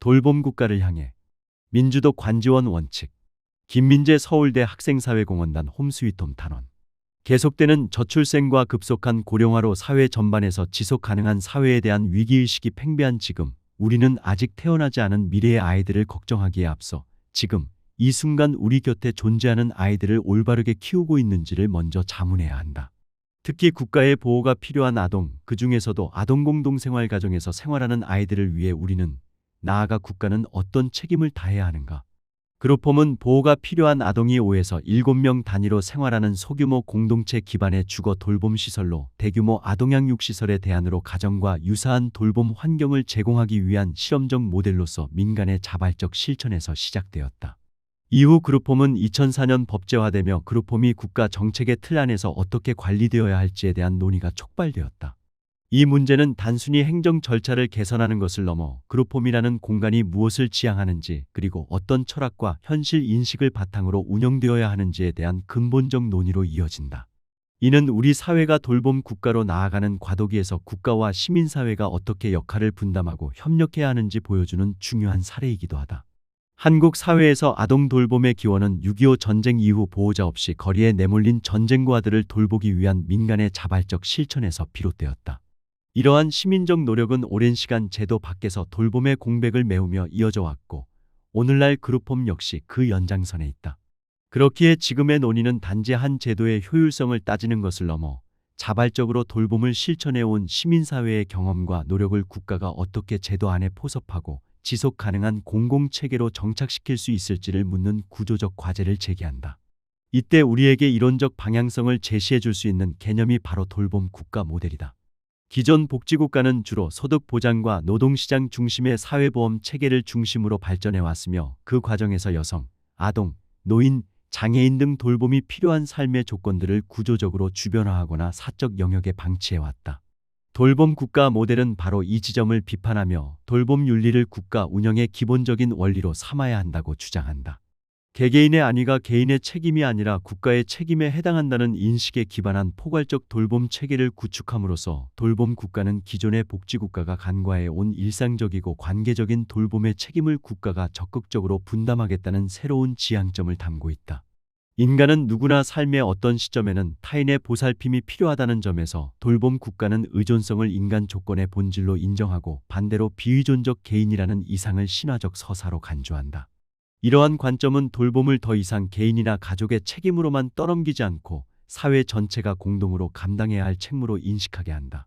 돌봄 국가를 향해 민주도 관지원 원칙. 김민재 서울대 학생사회공헌단 홈스위트홈 단원. 계속되는 저출생과 급속한 고령화로 사회 전반에서 지속 가능한 사회에 대한 위기의식이 팽배한 지금, 우리는 아직 태어나지 않은 미래의 아이들을 걱정하기에 앞서 지금 이 순간 우리 곁에 존재하는 아이들을 올바르게 키우고 있는지를 먼저 자문해야 한다. 특히 국가의 보호가 필요한 아동, 그 중에서도 아동공동생활 가정에서 생활하는 아이들을 위해 우리는, 나아가 국가는 어떤 책임을 다해야 하는가? 그룹홈은 보호가 필요한 아동이 5에서 7명 단위로 생활하는 소규모 공동체 기반의 주거 돌봄 시설로 대규모 아동양육시설의 대안으로 가정과 유사한 돌봄 환경을 제공하기 위한 실험적 모델로서 민간의 자발적 실천에서 시작되었다. 이후 그룹홈은 2004년 법제화되며 그룹홈이 국가 정책의 틀 안에서 어떻게 관리되어야 할지에 대한 논의가 촉발되었다. 이 문제는 단순히 행정 절차를 개선하는 것을 넘어 그룹홈이라는 공간이 무엇을 지향하는지, 그리고 어떤 철학과 현실 인식을 바탕으로 운영되어야 하는지에 대한 근본적 논의로 이어진다. 이는 우리 사회가 돌봄 국가로 나아가는 과도기에서 국가와 시민사회가 어떻게 역할을 분담하고 협력해야 하는지 보여주는 중요한 사례이기도 하다. 한국 사회에서 아동 돌봄의 기원은 6.25 전쟁 이후 보호자 없이 거리에 내몰린 전쟁고아들을 돌보기 위한 민간의 자발적 실천에서 비롯되었다. 이러한 시민적 노력은 오랜 시간 제도 밖에서 돌봄의 공백을 메우며 이어져 왔고, 오늘날 그룹홈 역시 그 연장선에 있다. 그렇기에 지금의 논의는 단지 한 제도의 효율성을 따지는 것을 넘어 자발적으로 돌봄을 실천해온 시민사회의 경험과 노력을 국가가 어떻게 제도 안에 포섭하고 지속 가능한 공공체계로 정착시킬 수 있을지를 묻는 구조적 과제를 제기한다. 이때 우리에게 이론적 방향성을 제시해 줄 수 있는 개념이 바로 돌봄 국가 모델이다. 기존 복지국가는 주로 소득 보장과 노동시장 중심의 사회보험 체계를 중심으로 발전해 왔으며, 그 과정에서 여성, 아동, 노인, 장애인 등 돌봄이 필요한 삶의 조건들을 구조적으로 주변화하거나 사적 영역에 방치해 왔다. 돌봄 국가 모델은 바로 이 지점을 비판하며 돌봄 윤리를 국가 운영의 기본적인 원리로 삼아야 한다고 주장한다. 개개인의 안위가 개인의 책임이 아니라 국가의 책임에 해당한다는 인식에 기반한 포괄적 돌봄 체계를 구축함으로써 돌봄 국가는 기존의 복지국가가 간과해 온 일상적이고 관계적인 돌봄의 책임을 국가가 적극적으로 분담하겠다는 새로운 지향점을 담고 있다. 인간은 누구나 삶의 어떤 시점에는 타인의 보살핌이 필요하다는 점에서 돌봄 국가는 의존성을 인간 조건의 본질로 인정하고, 반대로 비의존적 개인이라는 이상을 신화적 서사로 간주한다. 이러한 관점은 돌봄을 더 이상 개인이나 가족의 책임으로만 떠넘기지 않고 사회 전체가 공동으로 감당해야 할 책무로 인식하게 한다.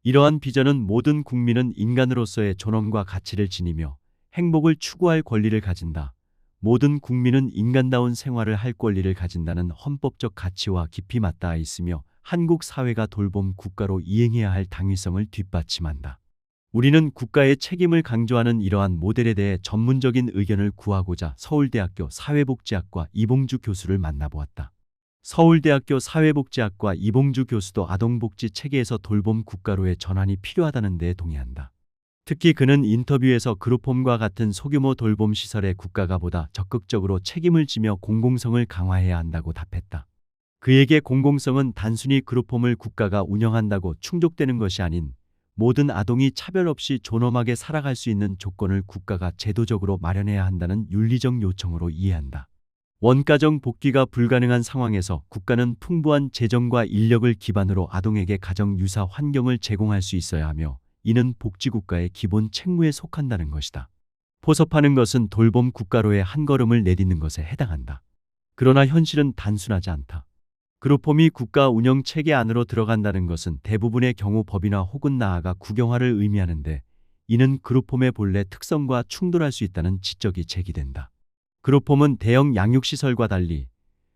이러한 비전은 모든 국민은 인간으로서의 존엄과 가치를 지니며 행복을 추구할 권리를 가진다. 모든 국민은 인간다운 생활을 할 권리를 가진다는 헌법적 가치와 깊이 맞닿아 있으며 한국 사회가 돌봄 국가로 이행해야 할 당위성을 뒷받침한다. 우리는 국가의 책임을 강조하는 이러한 모델에 대해 전문적인 의견을 구하고자 서울대학교 사회복지학과 이봉주 교수를 만나보았다. 서울대학교 사회복지학과 이봉주 교수도 아동복지 체계에서 돌봄 국가로의 전환이 필요하다는 데에 동의한다. 특히 그는 인터뷰에서 그룹홈과 같은 소규모 돌봄 시설에 국가가 보다 적극적으로 책임을 지며 공공성을 강화해야 한다고 답했다. 그에게 공공성은 단순히 그룹홈을 국가가 운영한다고 충족되는 것이 아닌, 모든 아동이 차별 없이 존엄하게 살아갈 수 있는 조건을 국가가 제도적으로 마련해야 한다는 윤리적 요청으로 이해한다. 원가정 복귀가 불가능한 상황에서 국가는 풍부한 재정과 인력을 기반으로 아동에게 가정 유사 환경을 제공할 수 있어야 하며, 이는 복지국가의 기본 책무에 속한다는 것이다. 포섭하는 것은 돌봄 국가로의 한 걸음을 내딛는 것에 해당한다. 그러나 현실은 단순하지 않다. 그룹홈이 국가 운영 체계 안으로 들어간다는 것은 대부분의 경우 법인화 혹은 나아가 국영화를 의미하는데, 이는 그룹홈의 본래 특성과 충돌할 수 있다는 지적이 제기된다. 그룹홈은 대형 양육시설과 달리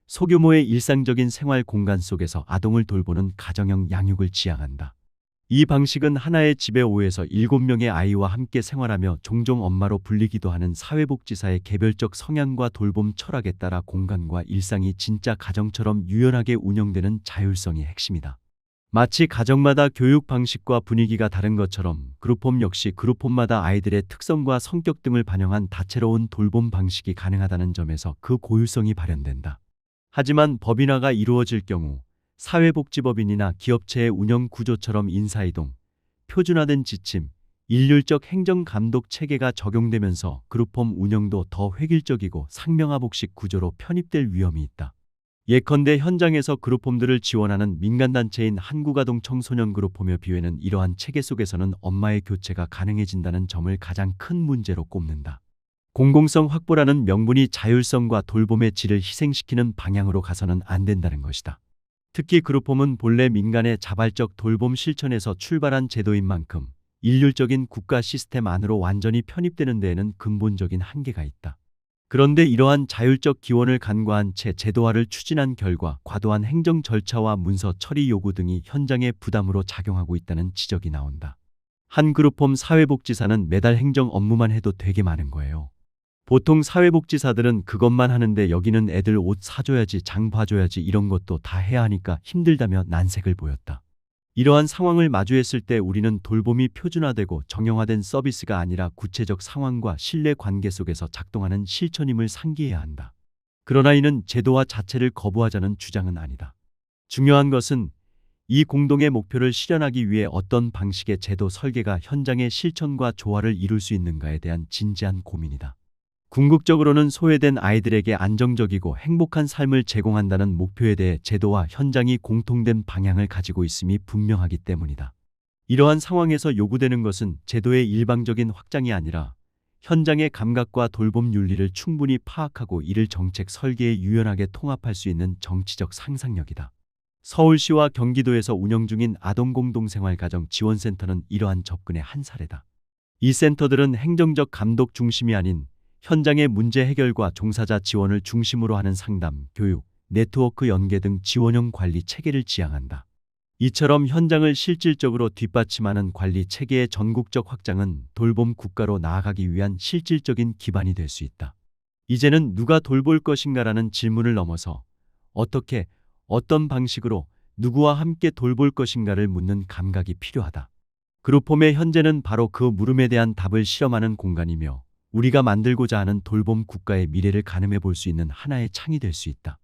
소규모의 일상적인 생활 공간 속에서 아동을 돌보는 가정형 양육을 지향한다. 이 방식은 하나의 집에 5에서 7명의 아이와 함께 생활하며 종종 엄마로 불리기도 하는 사회복지사의 개별적 성향과 돌봄 철학에 따라 공간과 일상이 진짜 가정처럼 유연하게 운영되는 자율성이 핵심이다. 마치 가정마다 교육 방식과 분위기가 다른 것처럼 그룹홈 역시 그룹홈마다 아이들의 특성과 성격 등을 반영한 다채로운 돌봄 방식이 가능하다는 점에서 그 고유성이 발현된다. 하지만 법인화가 이루어질 경우 사회복지법인이나 기업체의 운영 구조처럼 인사이동, 표준화된 지침, 일률적 행정 감독 체계가 적용되면서 그룹홈 운영도 더 획일적이고 상명하복식 구조로 편입될 위험이 있다. 예컨대 현장에서 그룹홈들을 지원하는 민간단체인 한국아동 청소년 그룹홈의 비회는 이러한 체계 속에서는 엄마의 교체가 가능해진다는 점을 가장 큰 문제로 꼽는다. 공공성 확보라는 명분이 자율성과 돌봄의 질을 희생시키는 방향으로 가서는 안 된다는 것이다. 특히 그룹홈은 본래 민간의 자발적 돌봄 실천에서 출발한 제도인 만큼 일률적인 국가 시스템 안으로 완전히 편입되는 데에는 근본적인 한계가 있다. 그런데 이러한 자율적 기원을 간과한 채 제도화를 추진한 결과 과도한 행정 절차와 문서 처리 요구 등이 현장의 부담으로 작용하고 있다는 지적이 나온다. 한 그룹홈 사회복지사는 매달 행정 업무만 해도 되게 많은 거예요. 보통 사회복지사들은 그것만 하는데 여기는 애들 옷 사줘야지, 장 봐줘야지 이런 것도 다 해야 하니까 힘들다며 난색을 보였다. 이러한 상황을 마주했을 때 우리는 돌봄이 표준화되고 정형화된 서비스가 아니라 구체적 상황과 신뢰 관계 속에서 작동하는 실천임을 상기해야 한다. 그러나 이는 제도화 자체를 거부하자는 주장은 아니다. 중요한 것은 이 공동의 목표를 실현하기 위해 어떤 방식의 제도 설계가 현장의 실천과 조화를 이룰 수 있는가에 대한 진지한 고민이다. 궁극적으로는 소외된 아이들에게 안정적이고 행복한 삶을 제공한다는 목표에 대해 제도와 현장이 공통된 방향을 가지고 있음이 분명하기 때문이다. 이러한 상황에서 요구되는 것은 제도의 일방적인 확장이 아니라 현장의 감각과 돌봄 윤리를 충분히 파악하고 이를 정책 설계에 유연하게 통합할 수 있는 정치적 상상력이다. 서울시와 경기도에서 운영 중인 아동공동생활가정 지원센터는 이러한 접근의 한 사례다. 이 센터들은 행정적 감독 중심이 아닌 현장의 문제 해결과 종사자 지원을 중심으로 하는 상담, 교육, 네트워크 연계 등 지원형 관리 체계를 지향한다. 이처럼 현장을 실질적으로 뒷받침하는 관리 체계의 전국적 확장은 돌봄 국가로 나아가기 위한 실질적인 기반이 될 수 있다. 이제는 누가 돌볼 것인가라는 질문을 넘어서 어떻게, 어떤 방식으로, 누구와 함께 돌볼 것인가를 묻는 감각이 필요하다. 그룹홈의 현재는 바로 그 물음에 대한 답을 실험하는 공간이며 우리가 만들고자 하는 돌봄 국가의 미래를 가늠해 볼 수 있는 하나의 창이 될 수 있다.